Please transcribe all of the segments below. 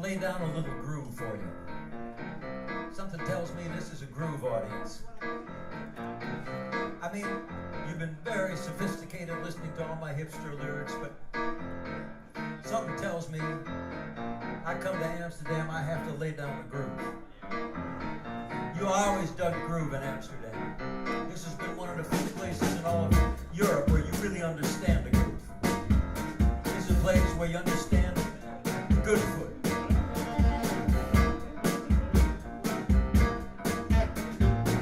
lay down a little groove for you. Something tells me this is a groove audience. I mean, you've been very sophisticated listening to all my hipster lyrics, but something tells me I come to Amsterdam, I have to lay down a groove. You always dug groove in Amsterdam. This has been one of the few places in all of Europe where you really understand the groove. This is a place where you understand the good foot.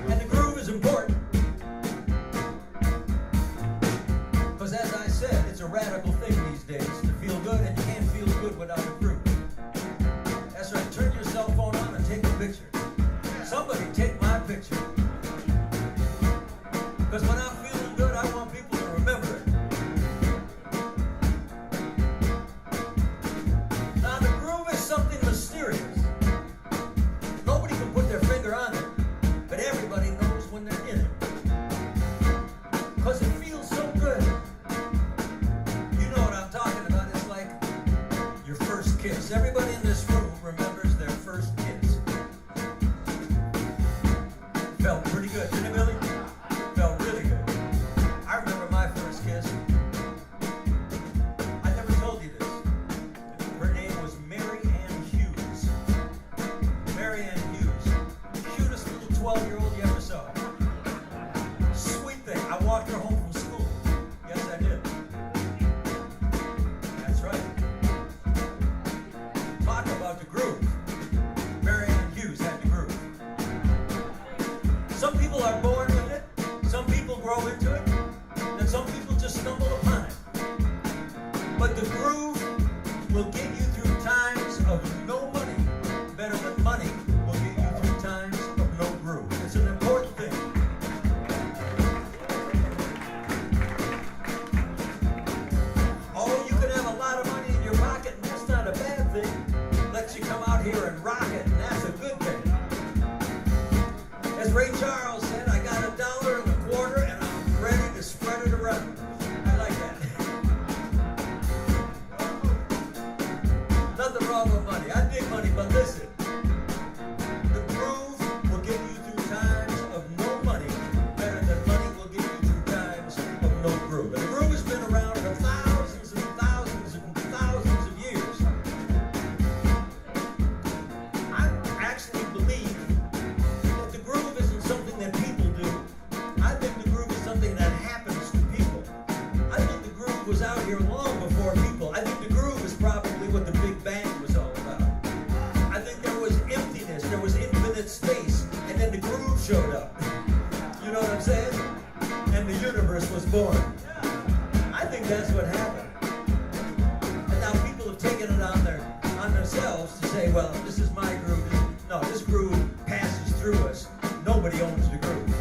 And the groove is important. Because as I said, it's a radical thing these days to feel good, and you can't feel good without a groove. That's right, turn your cell phone on and take a picture. Somebody take my picture. Because when I'm feeling good, I want people to remember it. Now the groove is something mysterious. Nobody can put their finger on it, but everybody knows when they're in it. Because it feels so good. You know what I'm talking about. It's like your first kiss. Everybody in this room remembers their first kiss. Felt pretty good, didn't it, Billy? Felt really good. I remember my first kiss. I never told you this. Her name was Mary Ann Hughes. Mary Ann Hughes. Cutest little 12-year-old you ever saw. Sweet thing. I walked her home from school. Yes, I did. That's right. Talk about the groove. Mary Ann Hughes had the groove. Some people are born with it, some people grow into it, and some people just stumble upon it. But the groove will get you through times of no money better than money will get you through times of no groove. It's an important thing. Oh, you can have a lot of money in your pocket, and that's not a bad thing. Lets you come out here and rock it, and that's a good thing. As Ray Charles said, I got $1.25 and I'm ready to spread it around. I like that. Nothing wrong with money. I dig money, but listen. The groove will get you through times of no money better than money will get you through times of no groove. And the groove has been around for thousands and thousands and thousands of years. I actually believe the groove isn't something that people do. I think the groove is something that happens to people. I think the groove was out here long before people. I think the groove is probably what the Big Bang was all about. I think there was emptiness, there was infinite space, and then the groove showed up. You know what I'm saying? And the universe was born. I think that's what happened. And now people have taken it on themselves to say, well, this is my groove. No, this groove passes through us. Nobody owns the groove.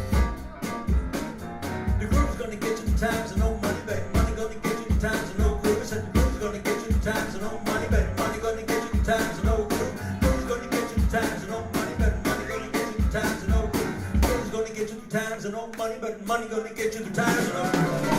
The groove's going to get you to times of no money, but money going to get you to times of no groove. I said the groove's going to get you to times of no money, but money going to get you to times of no groove. Groove's going to get you to times of no money, but money going to get you to times of no groove. Groove's going to get you to times of no money, but money going to get you to times of no groove.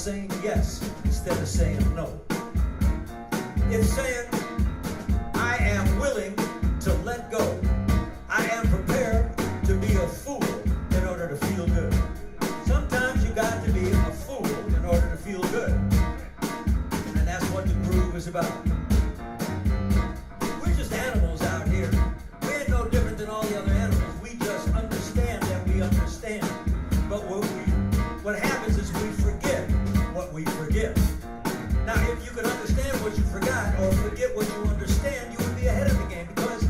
saying yes instead of saying no. It's saying, I am willing to let go. I am prepared to be a fool in order to feel good. Sometimes you got to be a fool in order to feel good. And that's what the groove is about. We're just animals out here. We ain't no different than all the other animals. We just understand that we understand. But what happens is we forget what we forget. Now, if you could understand what you forgot or forget what you understand, you would be ahead of the game. Because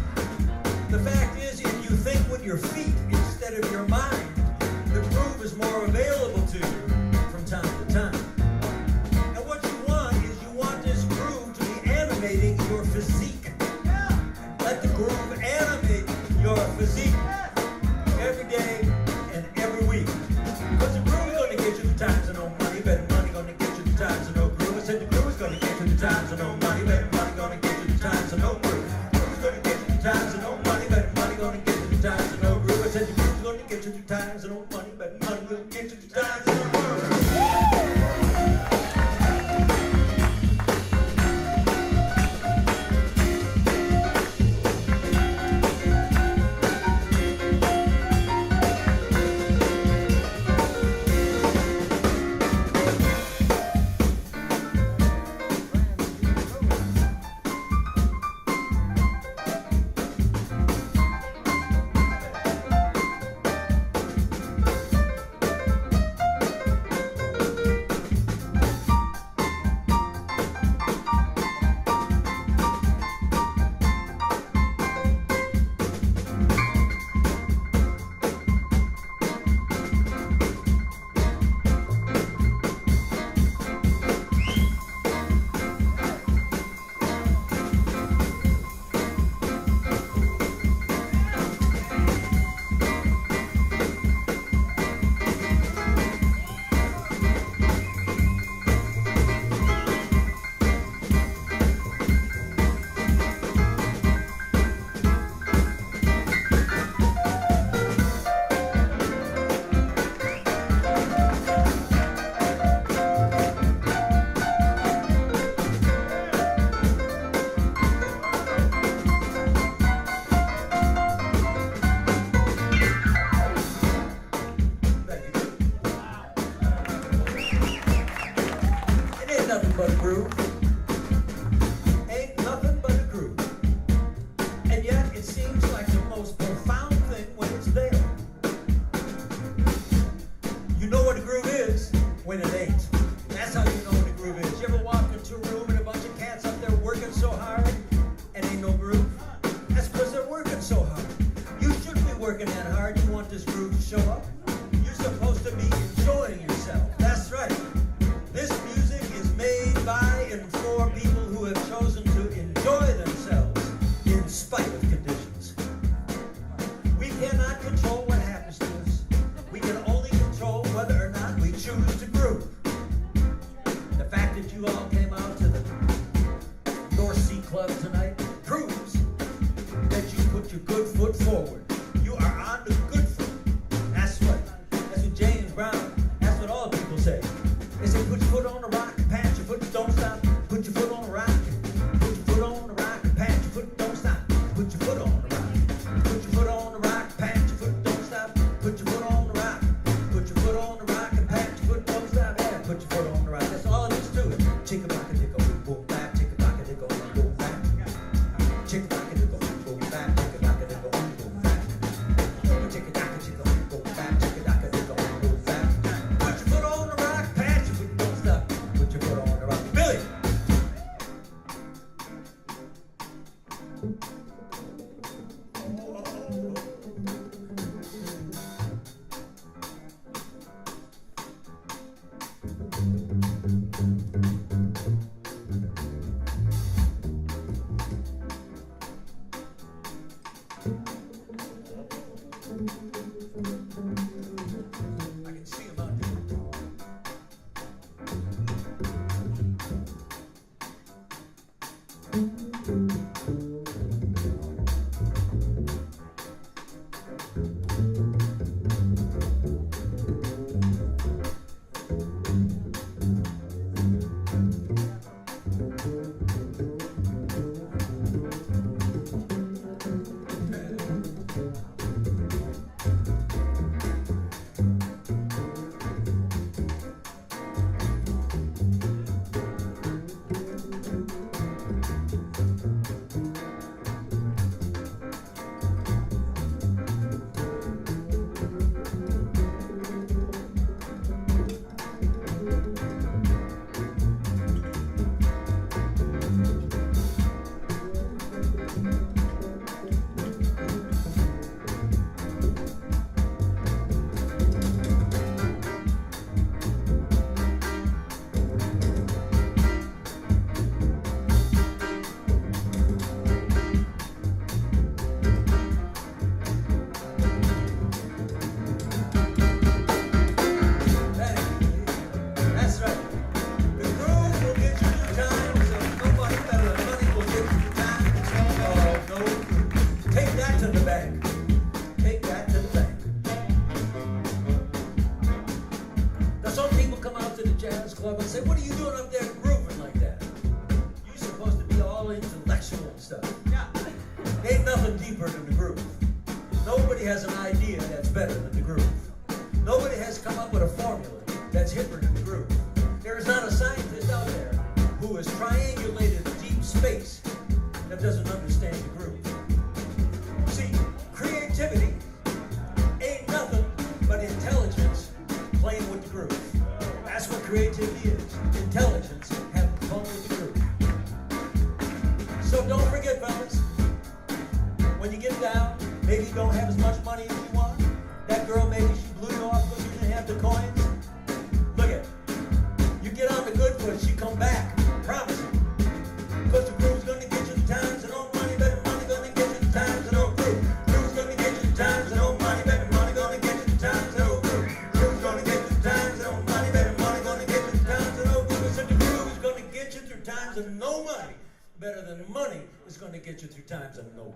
the fact is, if you think with your feet instead of your mind, the groove is more available to you from time to time. And what you want is you want this groove to be animating your physique. Let the groove animate your physique every day and every week. Because the groove is going to get you the times of no money, but money going to get you the times of no groove. I said the groove is going to get you the times of no money, but money going to get you the times of no groove. The groove is going to get you the times of no money, but money going to get you the times of no groove. I said the groove is going to get you the times of no money, but money going to get you the times of no groove. Nothing but a groove. Ain't nothing but a groove. And yet it seems like the most profound thing when it's there. You know what a groove is when it ain't. That's how you know what a groove is. You ever walk into a room and a bunch of cats up there working so hard and ain't no groove? That's because they're working so hard. You shouldn't be working that hard. You want this groove to show up. You're supposed to be enjoying yourself. That's right. This music is made by and for people who have chosen to enjoy themselves in spite of conditions. We cannot control what happens to us. We can only control whether or not we choose to groove. The fact that you all came out to the North Sea Club tonight proves that you put your good foot forward. You are on the good foot. That's what James Brown, that's what all people say. They say, put your foot on the rock and pat your foot, don't stop. Put your foot on the rock. Put your foot on the rock and pat your foot, don't stop. Put your foot on the rock. Put your foot on the rock, pat your foot, don't stop. Put your foot on the rock. Put your foot on the rock and pat your foot, don't stop. Yeah, put your foot on the rock. That's all it is to it. Chick-a-back-a-dick-a, boom, back. Chick-a-back-a-dick-a, boom, back. Chick-a-back-a-dick-a, boom, back. Chick-a-back-a-dick-a, boom, back. Chick-a-back-a-dick-a, boom, back. Chick-a-back-a-dick-a, boom, back. Put your foot on the rock, pat your foot, don't stop. Put your foot on the rock. Billy! I can see him out there. Breakfast Club and say, what are you doing up there grooving like that? You're supposed to be all intellectual and stuff. Yeah. Ain't nothing deeper than the groove. Nobody has an idea that's better than the groove. Nobody has come up with a formula that's hipper than the groove. There is not a scientist out there who has triangulated deep space that doesn't understand the groove. See, creativity ain't nothing but intelligence playing with the groove. That's what creativity is. Intelligence having fun with the groove. So don't forget, fellas, when you get down, maybe you don't have as much money as you want. That girl, maybe she blew you off because you didn't have the coins. Look at it. You get on the good foot, she come back. Promise you. Because the groove's gonna get you the times and old money, better money gonna get you the times and old groove. Groove's gonna get you the times and old money, better money gonna get you the times and old groove. Groove's gonna get you the times and old money, better money gonna get you the times and old groove. So the groove is gonna get you through times of no money. Better than money is gonna get you through times of no